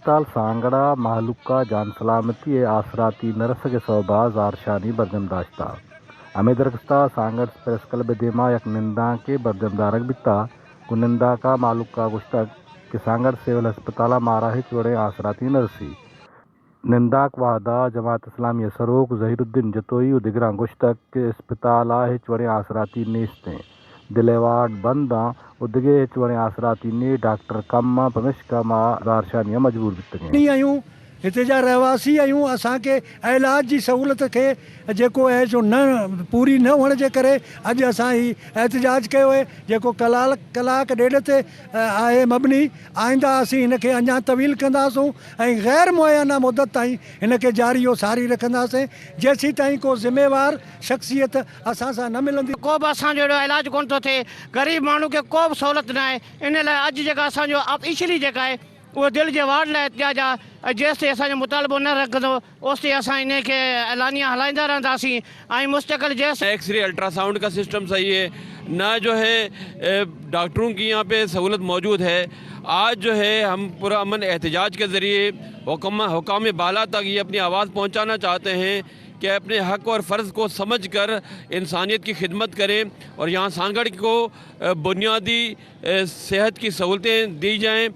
अस्पताल सांगड़ा महलुका जान सलामती ए आसराती नरस के शोबाज आरशानी बरजम दाश्ता हमें दरख्ता सांगड़ प्रेस क्लब देमा यक निंदा के बरजम दारक बिता कुनिंदा का मालुका गुश्तक के सांगड़ सिविल अस्पताल मारा है चोड़े आसराती नरसी निंदाक वादा जमात इस्लामी सरोक जहीरुद्दीन जतोई उदिगरा गुश्तक के अस्पताल है चोड़े आसराती नेस्ते दिलेवाड बंदा उदगे चुने आसराती ने डॉक्टर कम्मा पमिश्का मा दारशानिया मजबूर बितगे आयूं हिते जा रहवासी आयूं असांखे इलाज जी सहूलियत खे जेको आहे जो न पूरी न हुअण जे करे अॼु असां ही एहतजाज कयो आहे जेको कलाक ॾेढ ते आहे मबनी आईंदा असीं हिनखे अञा तवील कंदासूं ऐं ग़ैर मुयना मुदत ताईं हिनखे जारी सारी रखंदासीं जेसीं ताईं को ज़िम्मेवार शख़्सियत असां सां न मिलंदी को बि असांजो अहिड़ो इलाजु कोन थो थिए ग़रीब माण्हू खे को बि सहूलियत न आहे इन लाइ अॼु जेका असांजो इशली जेका आहे वो दिल के वार्ड लाइ एहतिजाज आहे जेसिताईं असांजो मुतालबो न रखंदो ओसिताईं असां इन खे एलानिया हलाईंदा रहंदासीं ऐं मुस्तक़िल जैसे एक्सरे अल्ट्रासाउंड का सिस्टम सही है ना, जो है डॉक्टरों की यहाँ पे सहूलत मौजूद है। आज जो है हम पूरा अमन एहतजाज के ज़रिए हुकाम बाला तक ये अपनी आवाज़ पहुँचाना चाहते हैं कि अपने हक़ और फ़र्ज़ को समझकर इंसानियत की खिदमत करें और यहाँ सांगड़ को बुनियादी सेहत की सहूलतें दी जाएँ।